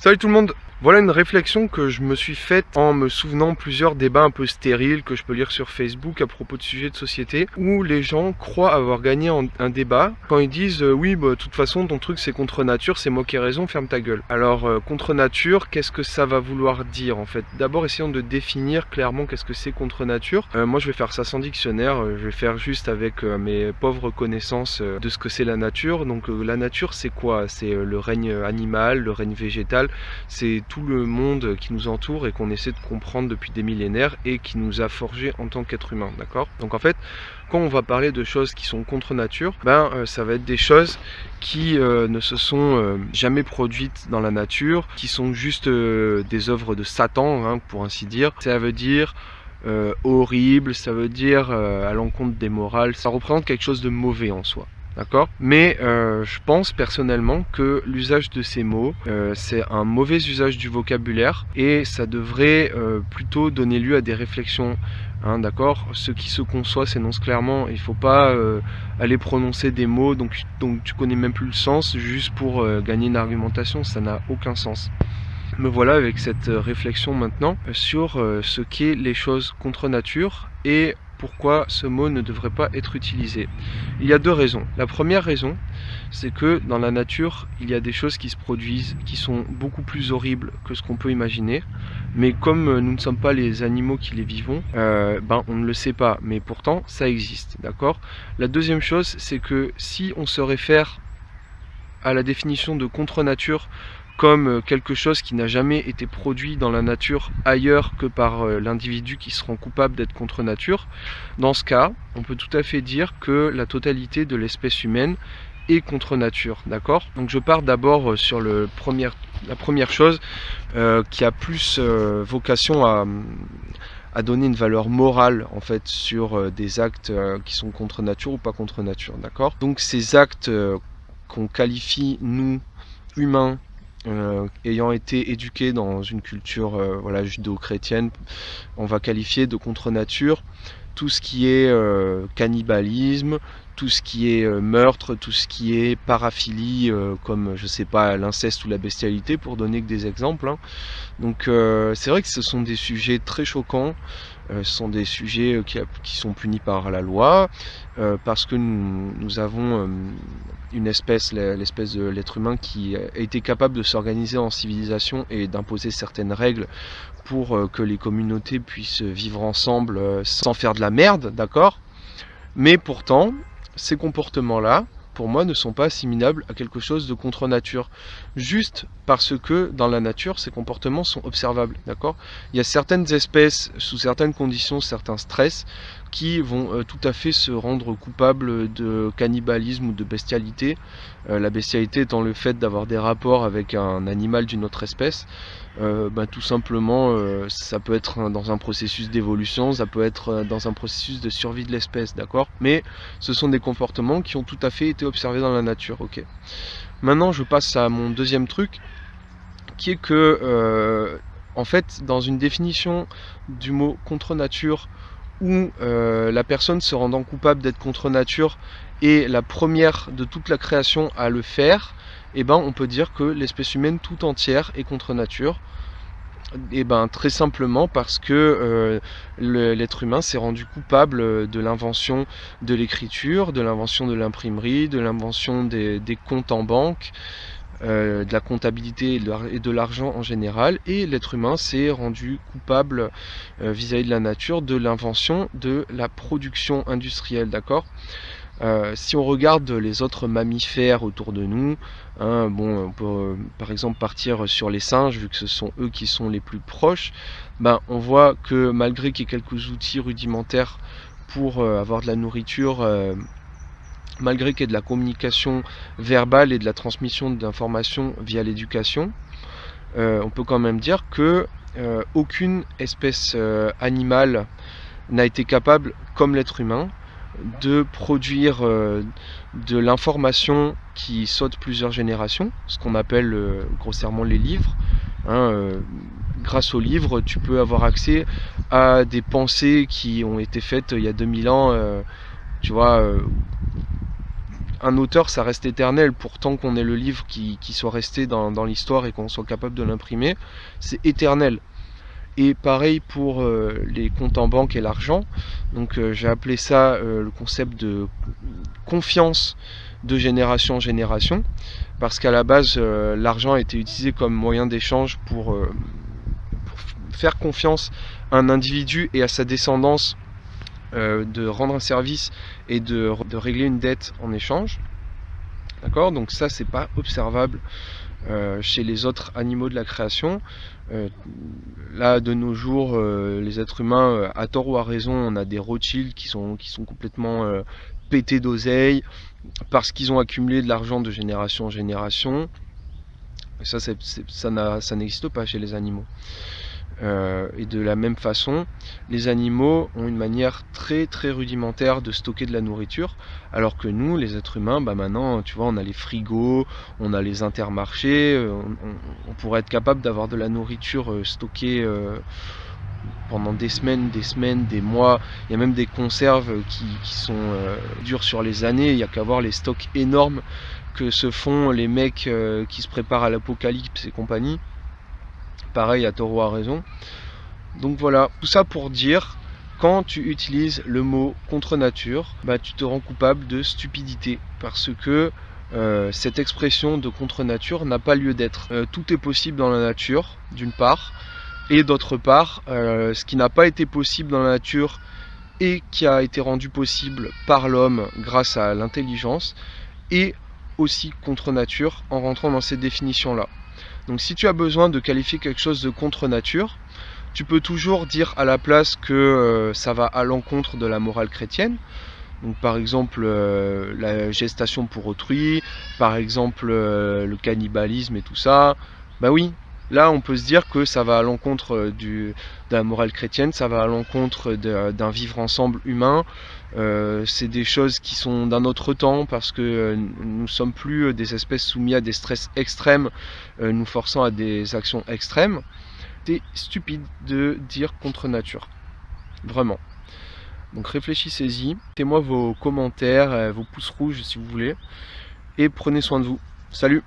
Salut tout le monde. Voilà une réflexion que je me suis faite en me souvenant plusieurs débats un peu stériles que je peux lire sur Facebook à propos de sujets de société où les gens croient avoir gagné un débat quand ils disent oui de toute façon ton truc c'est contre nature, c'est moi qui ai raison, ferme ta gueule. Alors contre nature, qu'est-ce que ça va vouloir dire en fait? D'abord essayons de définir clairement qu'est-ce que c'est contre nature. Moi je vais faire ça sans dictionnaire, je vais faire juste avec mes pauvres connaissances de ce que c'est la nature. Donc la nature c'est quoi? C'est le règne animal, le règne végétal, c'est tout le monde qui nous entoure et qu'on essaie de comprendre depuis des millénaires et qui nous a forgé en tant qu'être humain, d'accord? Donc en fait, quand on va parler de choses qui sont contre nature, ça va être des choses qui ne se sont jamais produites dans la nature, qui sont juste des œuvres de Satan, hein, pour ainsi dire. Ça veut dire horrible, ça veut dire à l'encontre des morales, ça représente quelque chose de mauvais en soi. D'accord? Mais je pense personnellement que l'usage de ces mots, c'est un mauvais usage du vocabulaire et ça devrait plutôt donner lieu à des réflexions. Hein, d'accord? Ce qui se conçoit s'énonce clairement. Il ne faut pas aller prononcer des mots donc tu connais même plus le sens juste pour gagner une argumentation. Ça n'a aucun sens. Me voilà avec cette réflexion maintenant sur ce qu'est les choses contre nature et pourquoi ce mot ne devrait pas être utilisé. Il y a deux raisons. La première raison, c'est que dans la nature, il y a des choses qui se produisent qui sont beaucoup plus horribles que ce qu'on peut imaginer. Mais comme nous ne sommes pas les animaux qui les vivons, on ne le sait pas. Mais pourtant, ça existe. D'accord ? La deuxième chose, c'est que si on se réfère à la définition de contre-nature comme quelque chose qui n'a jamais été produit dans la nature ailleurs que par l'individu qui se rend coupable d'être contre nature, dans ce cas, on peut tout à fait dire que la totalité de l'espèce humaine est contre nature, d'accord? Donc je pars d'abord sur la première chose qui a plus vocation à donner une valeur morale en fait sur des actes qui sont contre nature ou pas contre nature, d'accord? Donc ces actes qu'on qualifie, nous, humains, ayant été éduqués dans une culture judéo-chrétienne, on va qualifier de contre-nature tout ce qui est cannibalisme, tout ce qui est meurtre, tout ce qui est paraphilie, comme je sais pas, l'inceste ou la bestialité, pour donner que des exemples. Hein. Donc c'est vrai que ce sont des sujets très choquants, ce sont des sujets qui sont punis par la loi, parce que nous avons une espèce, l'espèce de l'être humain, qui a été capable de s'organiser en civilisation et d'imposer certaines règles pour que les communautés puissent vivre ensemble sans faire de la merde, d'accord? Mais pourtant, ces comportements-là, pour moi, ne sont pas assimilables à quelque chose de contre-nature. Juste parce que dans la nature, ces comportements sont observables, d'accord? Il y a certaines espèces, sous certaines conditions, certains stress, qui vont tout à fait se rendre coupables de cannibalisme ou de bestialité. La bestialité étant le fait d'avoir des rapports avec un animal d'une autre espèce. Tout simplement, ça peut être dans un processus d'évolution, ça peut être dans un processus de survie de l'espèce, d'accord? Mais ce sont des comportements qui ont tout à fait été observés dans la nature, ok? Maintenant, je passe à mon deuxième truc, qui est que, en fait, dans une définition du mot contre-nature, où la personne se rendant coupable d'être contre nature est la première de toute la création à le faire, on peut dire que l'espèce humaine tout entière est contre nature. Très simplement parce que l'être humain s'est rendu coupable de l'invention de l'écriture, de l'invention de l'imprimerie, de l'invention des comptes en banque, de la comptabilité et de l'argent en général, et l'être humain s'est rendu coupable vis-à-vis de la nature de l'invention de la production industrielle, d'accord? Si on regarde les autres mammifères autour de nous, hein, on peut par exemple partir sur les singes, vu que ce sont eux qui sont les plus proches, on voit que malgré qu'il y ait quelques outils rudimentaires pour avoir de la nourriture, malgré qu'il y ait de la communication verbale et de la transmission d'informations via l'éducation, on peut quand même dire que aucune espèce animale n'a été capable, comme l'être humain, de produire de l'information qui saute plusieurs générations, ce qu'on appelle grossièrement les livres. Grâce aux livres, tu peux avoir accès à des pensées qui ont été faites il y a 2000 ans, un auteur, ça reste éternel, pourtant qu'on ait le livre qui soit resté dans l'histoire et qu'on soit capable de l'imprimer, c'est éternel. Et pareil pour les comptes en banque et l'argent. Donc j'ai appelé ça le concept de confiance de génération en génération, parce qu'à la base l'argent a été utilisé comme moyen d'échange pour faire confiance à un individu et à sa descendance, de rendre un service et de régler une dette en échange. D'accord ? Donc ça, c'est pas observable chez les autres animaux de la création. Là, de nos jours, les êtres humains, à tort ou à raison, on a des Rothschild qui sont complètement pétés d'oseille parce qu'ils ont accumulé de l'argent de génération en génération. Et ça n'existe pas chez les animaux. Et de la même façon, les animaux ont une manière très très rudimentaire de stocker de la nourriture, alors que nous, les êtres humains, maintenant, tu vois, on a les frigos, on a les intermarchés, on pourrait être capable d'avoir de la nourriture stockée pendant des semaines, des mois. Il y a même des conserves qui sont dures sur les années. Il n'y a qu'à voir les stocks énormes que se font les mecs qui se préparent à l'apocalypse et compagnie. Pareil, à tort ou à raison. Donc voilà, tout ça pour dire, quand tu utilises le mot contre nature, tu te rends coupable de stupidité, parce que cette expression de contre nature n'a pas lieu d'être. Tout est possible dans la nature, d'une part, et d'autre part, ce qui n'a pas été possible dans la nature et qui a été rendu possible par l'homme grâce à l'intelligence, est aussi contre nature en rentrant dans ces définitions-là. Donc si tu as besoin de qualifier quelque chose de contre nature, tu peux toujours dire à la place que ça va à l'encontre de la morale chrétienne. Donc par exemple la gestation pour autrui, par exemple le cannibalisme et tout ça. Oui, là on peut se dire que ça va à l'encontre de la morale chrétienne, ça va à l'encontre d'un vivre ensemble humain. C'est des choses qui sont d'un autre temps, parce que nous ne sommes plus des espèces soumises à des stress extrêmes, nous forçant à des actions extrêmes. C'est stupide de dire contre nature, vraiment. Donc réfléchissez-y, mettez-moi vos commentaires, vos pouces rouges si vous voulez, et prenez soin de vous. Salut!